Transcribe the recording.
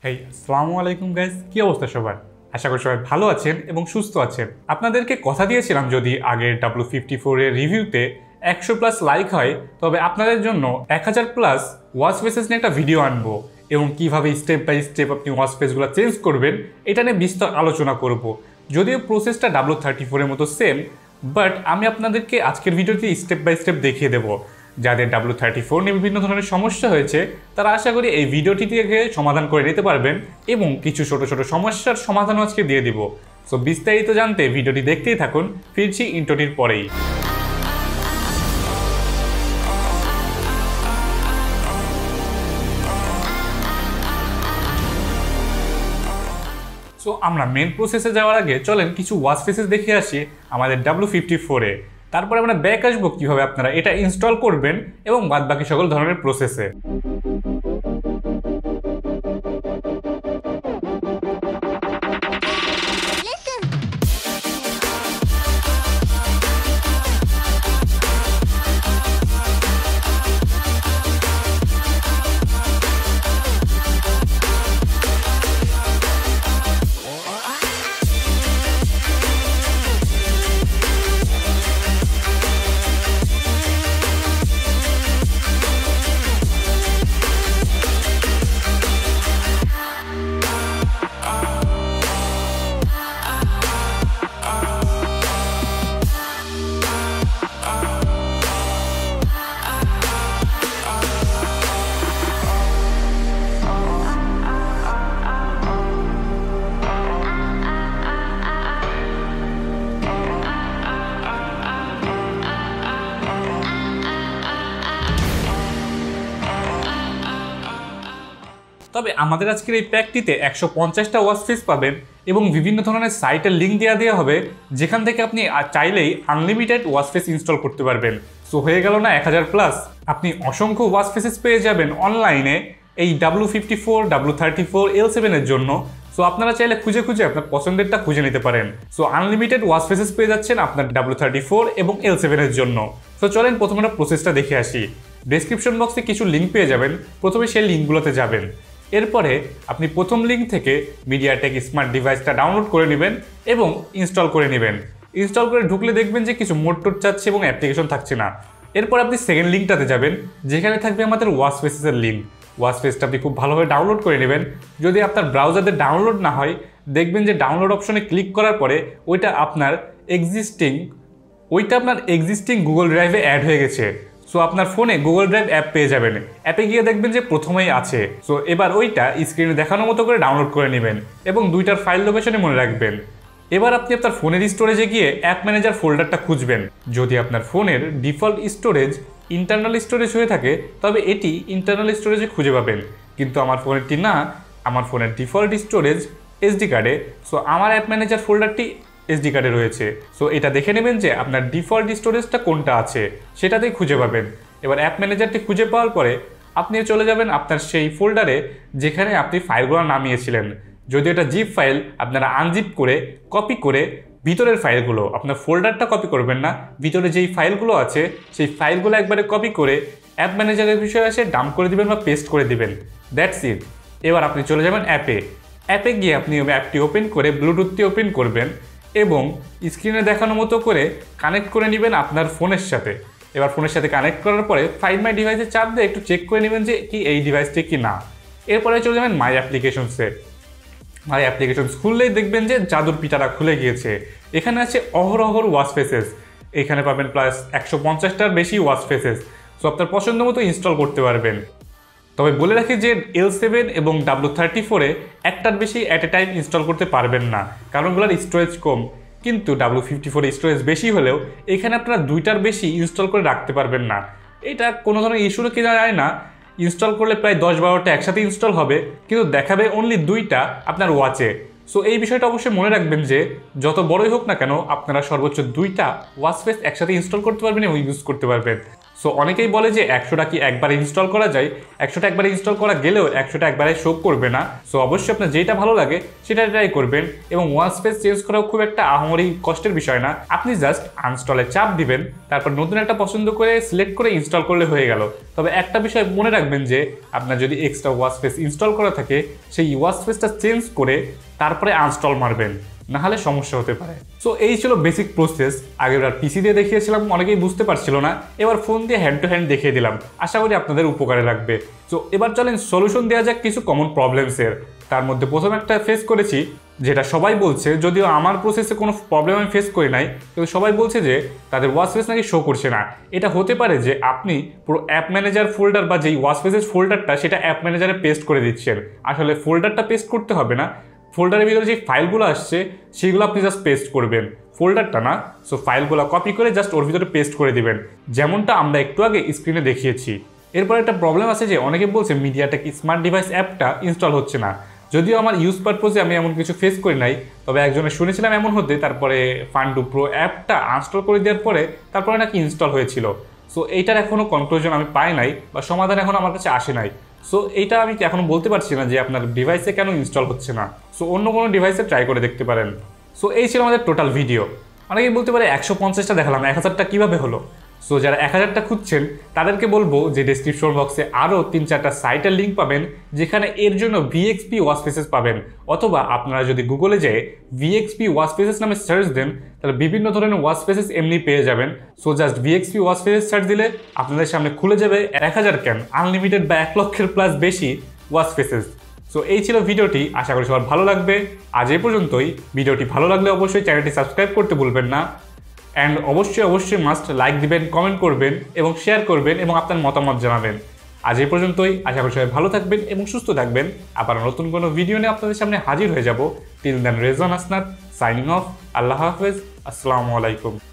হেই আসসালামু আলাইকুম গাইস, কি অবস্থা সবার? আশা করি সবাই ভালো আছেন এবং সুস্থ আছেন। আপনাদেরকে কথা দিয়েছিলাম যদি আগের W54 এর রিভিউতে 100+ লাইক হয় তবে আপনাদের জন্য 1000+ ওয়াচ ফেসেস নিয়ে একটা ভিডিও আনবো এবং কিভাবে স্টেপ বাই স্টেপ আপনি ওয়াচ ফেসগুলো চেঞ্জ করবেন এটা নিয়ে বিস্তর আলোচনা করব। যদিও প্রসেসটা W34 এর মতো সেম, বাট আমি আপনাদেরকে আজকের ভিডিওতে স্টেপ বাই স্টেপ দেখিয়ে দেবো। যাদের W34 নিয়ে বিভিন্ন ধরনের সমস্যা হয়েছে তারা আশা করি এই ভিডিওটি থেকে সমাধান করে নিতে পারবেন এবং কিছু ছোট ছোট সমস্যার সমাধানও আজকে দিয়ে দিব। সো বিস্তারিত জানতে ভিডিওটি দেখতেই থাকুন, ফিরছি ইন্ট্রোটির পরেই। সো আমরা মেন প্রসেসে যাওয়ার আগে চলেন কিছু ওয়াচ ফেসেস দেখে আসি আমাদের W54 এ। তারপরে আমরা ব্যাক আসবো কিভাবে আপনারা এটা ইনস্টল করবেন এবং বাদবাকি সকল ধরনের প্রসেসে। তবে আমাদের আজকের এই প্যাকটিতে 150টা ওয়াচ ফেস পাবেন এবং বিভিন্ন ধরনের সাইটের লিঙ্ক দেওয়া হবে যেখান থেকে আপনি চাইলেই আনলিমিটেড ওয়াচ ফেস ইনস্টল করতে পারবেন। সো হয়ে গেল না 1000+, আপনি অসংখ্য ওয়াচ ফেসেস পেয়ে যাবেন অনলাইনে এই W54, W34, L7 এর জন্য। সো আপনারা চাইলে খুঁজে খুঁজে আপনার পছন্দেরটা খুঁজে নিতে পারেন। সো আনলিমিটেড ওয়াচ ফেসেস পেয়ে যাচ্ছেন আপনার W34 এবং L7 এর জন্য। সো চলেন প্রথমে আমরা প্রসেসটা দেখে আসি। ডেসক্রিপশন বক্সে কিছু লিঙ্ক পেয়ে যাবেন, প্রথমে সেই লিঙ্কগুলোতে যাবেন। এরপরে আপনি প্রথম লিঙ্ক থেকে মিডিয়াটেক স্মার্ট ডিভাইসটা ডাউনলোড করে নেবেন এবং ইনস্টল করে নেবেন। ইনস্টল করে ঢুকলে দেখবেন যে কিছু মোড টোড চাচ্ছে এবং অ্যাপ্লিকেশন থাকছে না। এরপর আপনি সেকেন্ড লিঙ্কটাতে যাবেন যেখানে থাকবে আমাদের ওয়াচ ফেসেসের লিঙ্ক। ওয়াচ ফেসটা আপনি খুব ভালোভাবে ডাউনলোড করে নেবেন। যদি আপনার ব্রাউজারে ডাউনলোড না হয় দেখবেন যে ডাউনলোড অপশনে ক্লিক করার পরে ওইটা আপনার এক্সিস্টিং গুগল ড্রাইভে অ্যাড হয়ে গেছে। সো আপনার ফোনে গুগল ড্রাইভ অ্যাপ পেয়ে যাবেন, অ্যাপে গিয়ে দেখবেন যে প্রথমেই আছে। সো এবার ওইটা স্ক্রিনে দেখানোর মতো করে ডাউনলোড করে নেবেন এবং দুইটার ফাইল লোকেশনে মনে রাখবেন। এবার আপনি আপনার ফোনের স্টোরেজে গিয়ে অ্যাপ ম্যানেজার ফোল্ডারটা খুঁজবেন। যদি আপনার ফোনের ডিফল্ট স্টোরেজ ইন্টারনাল স্টোরেজ হয়ে থাকে তবে এটি ইন্টারনাল স্টোরেজে খুঁজে পাবেন, কিন্তু আমার ফোনেরটি না, আমার ফোনের ডিফল্ট স্টোরেজ এসডি কার্ডে। সো আমার অ্যাপ ম্যানেজার ফোল্ডারটি এসডি কার্ডে রয়েছে। সো এটা দেখে নেবেন যে আপনার ডিফল্ট স্টোরেজটা কোনটা আছে, সেটাতেই খুঁজে পাবেন। এবার অ্যাপ ম্যানেজারটি খুঁজে পাওয়ার পরে আপনি চলে যাবেন আপনার সেই ফোল্ডারে যেখানে আপনি ফাইলগুলো নামিয়েছিলেন। যদি এটা জিপ ফাইল আপনারা আনজিপ করে কপি করে ভিতরের ফাইলগুলো, আপনার ফোল্ডারটা কপি করবেন না, ভিতরে যেই ফাইলগুলো আছে সেই ফাইলগুলো একবারে কপি করে অ্যাপ ম্যানেজারের বিষয়ে এসে ডাম্প করে দিবেন বা পেস্ট করে দিবেন। That's it. এবার আপনি চলে যাবেন অ্যাপে গিয়ে আপনি অ্যাপটি ওপেন করে ব্লুটুথটি ওপেন করবেন এবং স্ক্রিনে দেখানোর মতো করে কানেক্ট করে নেবেন আপনার ফোনের সাথে। এবার ফোনের সাথে কানেক্ট করার পরে ফাইন্ড মাই ডিভাইসে চাপ দিয়ে একটু চেক করে নেবেন যে কি এই ডিভাইসটি কি না। এরপরে চলে যাবেন মাই অ্যাপ্লিকেশনসে। মাই অ্যাপ্লিকেশনস খুললেই দেখবেন যে জাদুর পিটারা খুলে গিয়েছে। এখানে আছে অহরহর ওয়াচ ফেসেস, এখানে পাবেন প্লাস 150টার বেশি ওয়াচ ফেসেস। সো আপনার পছন্দ মতো ইনস্টল করতে পারবেন। তবে বলে রাখি যে L7 এবং W34-এ একটার বেশি অ্যাট এ টাইম ইনস্টল করতে পারবেন না, কারণ ওগুলোর স্টোরেজ কম। কিন্তু W54 স্টোরেজ বেশি হলেও এখানে আপনারা দুইটার বেশি ইনস্টল করে রাখতে পারবেন না। এটা কোনো ধরনের ইস্যুরও কিনা যায় না। ইনস্টল করলে প্রায় 10-12টা একসাথে ইনস্টল হবে, কিন্তু দেখাবে অনলি 2টা আপনার ওয়াচে। সো এই বিষয়টা অবশ্যই মনে রাখবেন যে যত বড়ই হোক না কেন আপনারা সর্বোচ্চ 2টা ওয়াচ ফেস একসাথে ইনস্টল করতে পারবেন এবং ইউজ করতে পারবেন। সো অনেকেই বলে যে 100টা কি একবার ইনস্টল করা যায়, 100টা একবার ইনস্টল করা গেলেও 100টা একবারে শো করবে না। সো অবশ্যই আপনার যেটা ভালো লাগে সেটা ট্রাই করবেন, এবং ওয়াচ ফেস চেঞ্জ করাও খুব একটা আহামরি কষ্টের বিষয় না। আপনি জাস্ট আনস্টলে চাপ দিবেন, তারপর নতুন একটা পছন্দ করে সিলেক্ট করে ইনস্টল করলে হয়ে গেল। তবে একটা বিষয় মনে রাখবেন যে আপনার যদি এক্সট্রা ওয়াচ ফেস ইনস্টল করা থাকে, সেই ওয়াচ ফেসটা চেঞ্জ করে তারপরে আনস্টল মারবেন, নাহলে সমস্যা হতে পারে। সো এই ছিল বেসিক প্রসেস। আগেবার পিসি দিয়ে দেখিয়েছিলাম, অনেকেই বুঝতে পারছিল না, এবার ফোন দিয়ে হ্যান্ড টু হ্যান্ড দেখিয়ে দিলাম, আশা করি আপনাদের উপকারে লাগবে। সো এবার চলেন সলিউশন দেওয়া যাক কিছু কমন প্রবলেমসের। তার মধ্যে প্রথম একটা ফেস করেছি, যেটা সবাই বলছে, যদিও আমার প্রসেসে কোনো প্রবলেম আমি ফেস করি নাই, কিন্তু সবাই বলছে যে তাদের ওয়াচ ফেস নাকি শো করছে না। এটা হতে পারে যে আপনি পুরো অ্যাপ ম্যানেজার ফোল্ডার বা যেই ওয়াচ ফেসের ফোল্ডারটা সেটা অ্যাপ ম্যানেজারে পেস্ট করে দিচ্ছেন। আসলে ফোল্ডারটা পেস্ট করতে হবে না, ফোল্ডারের ভিতরে যে ফাইলগুলো আসছে সেগুলো আপনি জাস্ট পেস্ট করবেন, ফোল্ডারটা না। সো ফাইলগুলো কপি করে জাস্ট ওর ভিতরে পেস্ট করে দিবেন, যেমনটা আমরা একটু আগে স্ক্রিনে দেখিয়েছি। এরপর একটা প্রবলেম আছে যে অনেকে বলছে মিডিয়াটেক স্মার্ট ডিভাইস অ্যাপটা ইনস্টল হচ্ছে না। যদিও আমার ইউজ পারপোজে আমি এমন কিছু ফেস করি নাই, তবে একজনের শুনেছিলাম এমন হতে, তারপরে ফান্ডু প্রো অ্যাপটা আনস্টল করে দেওয়ার পরে তারপরে নাকি ইনস্টল হয়েছিল। সো এইটার এখনও কনক্লুশন আমি পাই নাই, বা সমাধান এখন আমার কাছে আসে নাই। সো এইটা আমি এখনো বলতে পারছি না যে আপনার ডিভাইসে কেন ইনস্টল হচ্ছে না। সো অন্য কোনো ডিভাইসে ট্রাই করে দেখতে পারেন। সো এই ছিল আমাদের টোটাল ভিডিও। অনেকেই বলতে পারে 150টা দেখালাম, 1000টা কীভাবে হলো? সো যারা 1000টা খুঁজছেন তাদেরকে বলবো যে ডেসক্রিপশন বক্সে আরও 3-4টা সাইটের লিঙ্ক পাবেন, যেখানে এর জন্য ভিএক্সপি ওয়াচ ফেসেস পাবেন। অথবা আপনারা যদি গুগলে যেয়ে ভিএক্সপি ওয়াচ ফেসেস নামে সার্চ দেন, তাহলে বিভিন্ন ধরনের ওয়াচ ফেসেস এমনি পেয়ে যাবেন। So just VXP watch faces search দিলে আপনাদের সামনে খুলে যাবে 1000 কেন আনলিমিটেড বা 1 লক্ষের প্লাস বেশি ওয়াচ ফেসেস। সো এই ছিল ভিডিওটি, আশা করি সবার ভালো লাগবে। আজ এই পর্যন্তই। ভিডিওটি ভালো লাগলে অবশ্যই চ্যানেলটি সাবস্ক্রাইব করতে ভুলবেন না, অ্যান্ড অবশ্যই মাস্ট লাইক দিবেন, কমেন্ট করবেন এবং শেয়ার করবেন এবং আপনার মতামত জানাবেন। আজ এই পর্যন্তই, আশা করি সবাই ভালো থাকবেন এবং সুস্থ থাকবেন। আবার নতুন কোনো ভিডিও নিয়ে আপনাদের সামনে হাজির হয়ে যাব। টিল দেন, রেজন আসনাদ সাইনিং অফ। আল্লাহ হাফেজ, আসসালামু আলাইকুম।